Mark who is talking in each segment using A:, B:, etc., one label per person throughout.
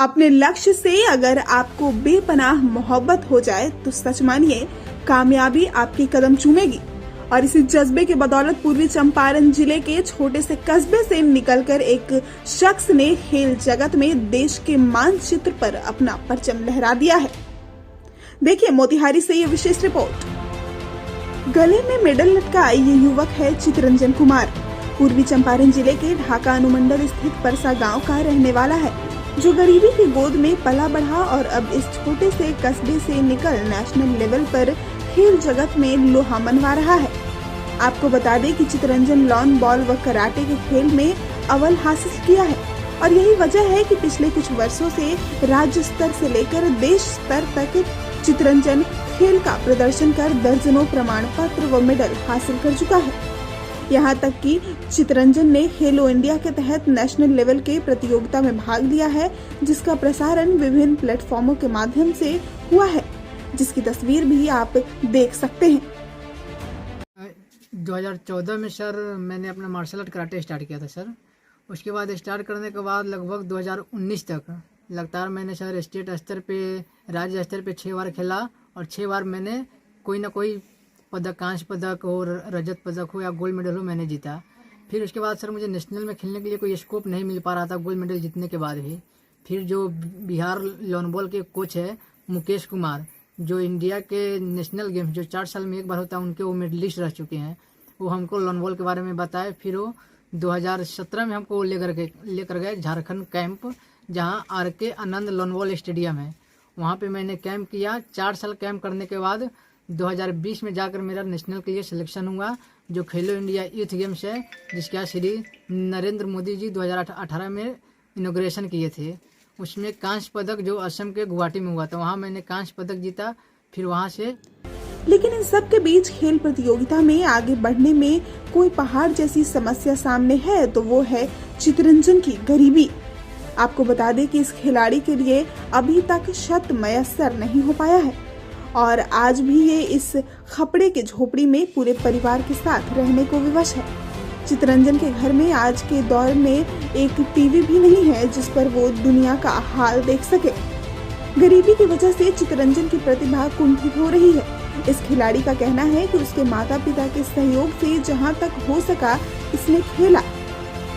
A: अपने लक्ष्य से अगर आपको बेपनाह मोहब्बत हो जाए तो सच मानिए कामयाबी आपके कदम चूमेगी। और इसी जज्बे के बदौलत पूर्वी चंपारण जिले के छोटे से कस्बे से निकलकर एक शख्स ने खेल जगत में देश के मानचित्र पर अपना परचम लहरा दिया है। देखिए मोतिहारी से ये विशेष रिपोर्ट। गले में मेडल लटकाए ये युवक है चितरंजन कुमार। पूर्वी चंपारण जिले के ढाका अनुमंडल स्थित परसा गांव का रहने वाला है, जो गरीबी की गोद में पला बढ़ा और अब इस छोटे से कस्बे से निकल नेशनल लेवल पर खेल जगत में लोहा मनवा रहा है। आपको बता दें कि चितरंजन लॉन बॉल व कराटे के खेल में अव्वल हासिल किया है और यही वजह है कि पिछले कुछ वर्षों से राज्य स्तर से लेकर देश स्तर तक चितरंजन खेल का प्रदर्शन कर दर्जनों प्रमाण पत्र व मेडल हासिल कर चुका है। यहाँ तक कि चितरंजन ने खेलो इंडिया के तहत नेशनल लेवल के प्रतियोगिता में भाग लिया है, जिसका प्रसारण विभिन्न प्लेटफॉर्मों के माध्यम से हुआ है, जिसकी तस्वीर भी आप देख सकते हैं।
B: 2014 में सर मैंने अपना मार्शल आर्ट कराटे स्टार्ट किया था सर। उसके बाद स्टार्ट करने के बाद लगभग 2019 तक लगातार मैंने सर स्टेट स्तर पे, राज्य स्तर पे 6 बार खेला और 6 बार मैंने कोई ना कोई पदक, कांस्य पदक हो, रजत पदक हो या गोल्ड मेडल हो, मैंने जीता। फिर उसके बाद सर मुझे नेशनल में खेलने के लिए कोई स्कोप नहीं मिल पा रहा था गोल्ड मेडल जीतने के बाद भी। फिर जो बिहार लॉन बॉल के कोच है मुकेश कुमार, जो इंडिया के नेशनल गेम जो 4 साल में एक बार होता है उनके वो मेडलिस्ट रह चुके हैं, वो हमको लॉन बॉल के बारे में बताए। फिर वो 2017 में हमको लेकर गए झारखंड कैंप, जहाँ RK आनंद लॉन बॉल स्टेडियम है। वहाँ पे मैंने कैंप किया। 4 साल कैंप करने के बाद 2020 में जाकर मेरा नेशनल के लिए सिलेक्शन हुआ, जो खेलो इंडिया यूथ गेम्स है, जिसका श्री नरेंद्र मोदी जी 2018 में इनॉग्रेशन किए थे। उसमें कांस्य पदक जो असम के गुवाहाटी में हुआ था, वहाँ मैंने कांस्य पदक जीता। फिर वहाँ से
A: लेकिन इन सब के बीच खेल प्रतियोगिता में आगे बढ़ने में कोई पहाड़ जैसी समस्या सामने है तो वो है चितरंजन की गरीबी। आपको बता दें कि इस खिलाड़ी के लिए अभी तक छत मयस्सर नहीं हो पाया है और आज भी ये इस खपड़े के झोपड़ी में पूरे परिवार के साथ रहने को विवश है। चितरंजन के घर में आज के दौर में एक टीवी भी नहीं है जिस पर वो दुनिया का हाल देख सके। गरीबी की वजह से चितरंजन की प्रतिभा कुंठित हो रही है। इस खिलाड़ी का कहना है कि उसके माता पिता के सहयोग से जहां तक हो सका इसने खेला,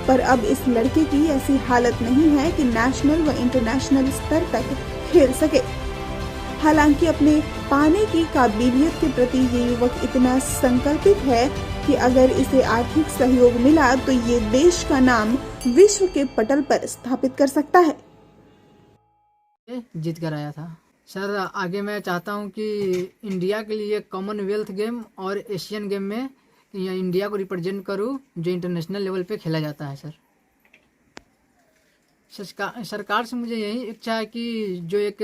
A: पर अब इस लड़के की ऐसी हालत नहीं है कि नेशनल व इंटरनेशनल स्तर तक खेल सके। हालांकि अपने पाने की काबिलियत के प्रति ये युवक इतना संकल्पित है कि अगर इसे आर्थिक सहयोग मिला तो ये देश का नाम विश्व के पटल पर स्थापित कर सकता है।
B: जीत कर आया था सर। आगे मैं चाहता हूं कि इंडिया के लिए कॉमनवेल्थ गेम और एशियन गेम में इंडिया को रिप्रेजेंट करूं, जो इंटरनेशनल लेवल पे खेला जाता है सर। सरकार से मुझे यही इच्छा है कि जो एक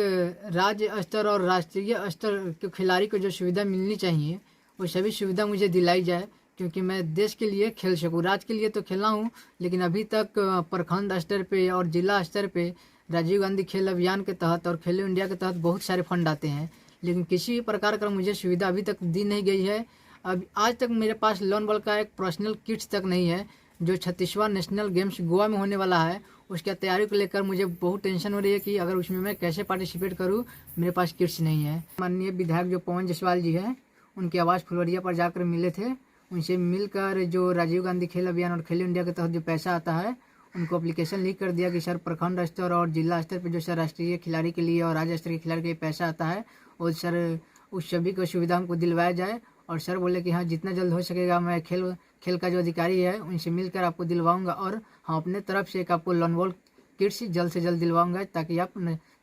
B: राज्य स्तर और राष्ट्रीय स्तर के खिलाड़ी को जो सुविधा मिलनी चाहिए वो सभी सुविधा मुझे दिलाई जाए, क्योंकि मैं देश के लिए खेल सकूँ। राज्य के लिए तो खेला हूँ, लेकिन अभी तक प्रखंड स्तर पे और जिला स्तर पे राजीव गांधी खेल अभियान के तहत और खेलो इंडिया के तहत बहुत सारे फंड आते हैं, लेकिन किसी प्रकार का मुझे सुविधा अभी तक दी नहीं गई है। अब आज तक मेरे पास लॉन बॉल का एक पर्सनल किट्स तक नहीं है। जो 36वां नेशनल गेम्स गोवा में होने वाला है उसकी तैयारी को लेकर मुझे बहुत टेंशन हो रही है कि अगर उसमें मैं कैसे पार्टिसिपेट करूं, मेरे पास किट्स नहीं है। माननीय विधायक जो पवन जायसवाल जी हैं, उनके आवास फुलवरिया पर जाकर मिले थे। उनसे मिलकर जो राजीव गांधी खेल अभियान और खेलो इंडिया के तहत जो पैसा आता है उनको एप्लीकेशन लिख कर दिया कि सर प्रखंड स्तर और जिला स्तर पर जो सर राष्ट्रीय खिलाड़ी के लिए और राज्य स्तर के खिलाड़ी के लिए पैसा आता है और सर उस सभी को सुविधा हमको दिलवाया जाए। और सर बोले कि हाँ जितना जल्द हो सकेगा मैं खेल का जो अधिकारी है उनसे मिलकर आपको दिलवाऊंगा और हम अपने तरफ से एक आपको लॉन बॉल किट्स जल्द से जल्द दिलवाऊंगा, ताकि आप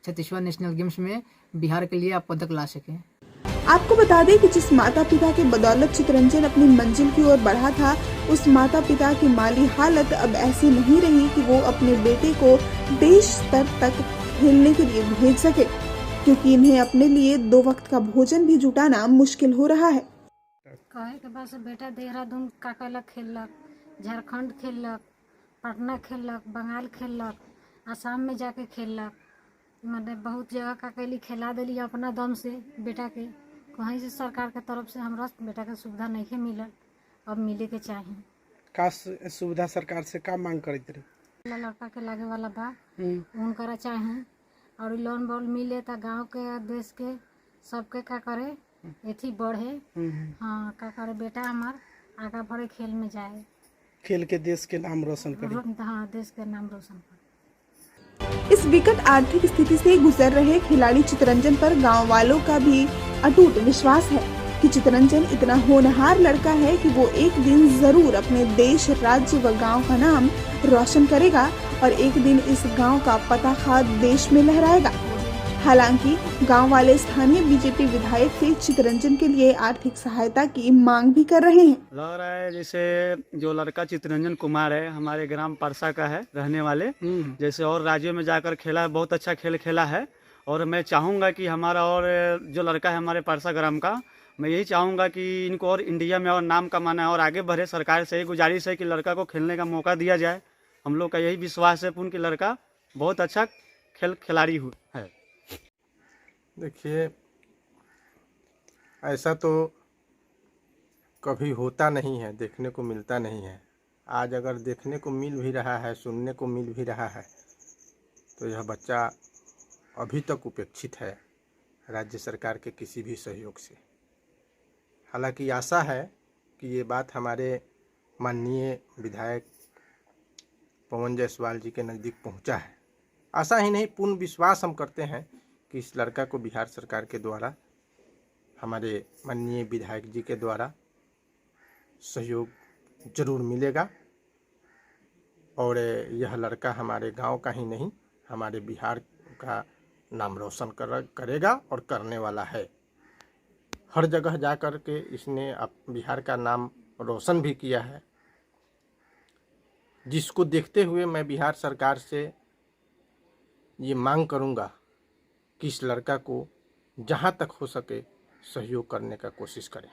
B: 36वां नेशनल गेम्स में बिहार के लिए आप पदक ला सकें।
A: आपको बता दें कि जिस माता पिता के बदौलत चितरंजन अपनी मंजिल की ओर बढ़ा था, उस माता पिता की माली हालत अब ऐसी नहीं रही कि वो अपने बेटे को देश स्तर तक खेलने के लिए भेज सके, क्योंकि इन्हें अपने लिए 2 वक्त का भोजन भी जुटाना मुश्किल हो रहा है।
C: कहे के बाद बेटा देहरादून काकाला खेलक, झारखंड खेलक, पटना खेलक, बंगाल खेलक, आसाम में जाके खेलक। मैंने बहुत जगह का कैली खेला दिली अपना दम से बेटा के। कहीं से सरकार के तरफ से हमरा बेटा के सुविधा नहीं मिलल, अब मिले के चाहिए।
D: का सुविधा सरकार से का मांग करत रही?
C: लड़का के लागे वाला बा उनकरा चाहे और लोन वोन मिले तो गांव के देश के सबके का करे एथी बढ़े। हाँ का करे बेटा हमार आगा बढ़े, खेल में जाए,
D: खेल के देश के नाम रोशन करे।
C: हाँ देश के नाम रोशन करे।
A: इस विकट आर्थिक स्थिति से गुजर रहे खिलाड़ी चितरंजन पर गांव वालों का भी अटूट विश्वास है कि चितरंजन इतना होनहार लड़का है कि वो एक दिन जरूर अपने देश, राज्य व गांव का नाम रोशन करेगा और एक दिन इस गांव का पताका देश में लहराएगा। हालांकि गांव वाले स्थानीय बीजेपी विधायक से चितरंजन के लिए आर्थिक सहायता की मांग भी कर रहे हैं।
E: लग रहा है जैसे जो लड़का चितरंजन कुमार है हमारे ग्राम परसा का है रहने वाले, जैसे और राज्यों में जाकर खेला है, बहुत अच्छा खेल खेला है। और मैं चाहूँगा कि हमारा और जो लड़का है हमारे परसा ग्राम का, मैं यही चाहूँगा कि इनको और इंडिया में और नाम कमाना है और आगे बढ़े। सरकार से यही गुजारिश है कि लड़का को खेलने का मौका दिया जाए। हम लोग का यही विश्वास है पूर्ण कि लड़का बहुत अच्छा खिलाड़ी है।
F: देखिए, ऐसा तो कभी होता नहीं है, देखने को मिलता नहीं है। आज अगर देखने को मिल भी रहा है, सुनने को मिल भी रहा है, तो यह बच्चा अभी तक उपेक्षित है राज्य सरकार के किसी भी सहयोग से। हालांकि आशा है कि ये बात हमारे माननीय विधायक पवन जायसवाल जी के नज़दीक पहुंचा है। आशा ही नहीं, पूर्ण विश्वास हम करते हैं कि इस लड़का को बिहार सरकार के द्वारा, हमारे माननीय विधायक जी के द्वारा सहयोग जरूर मिलेगा और यह लड़का हमारे गांव का ही नहीं, हमारे बिहार का नाम रोशन करेगा और करने वाला है। हर जगह जा कर के इसने बिहार का नाम रोशन भी किया है, जिसको देखते हुए मैं बिहार सरकार से ये मांग करूंगा कि इस लड़का को जहां तक हो सके सहयोग करने का कोशिश करें।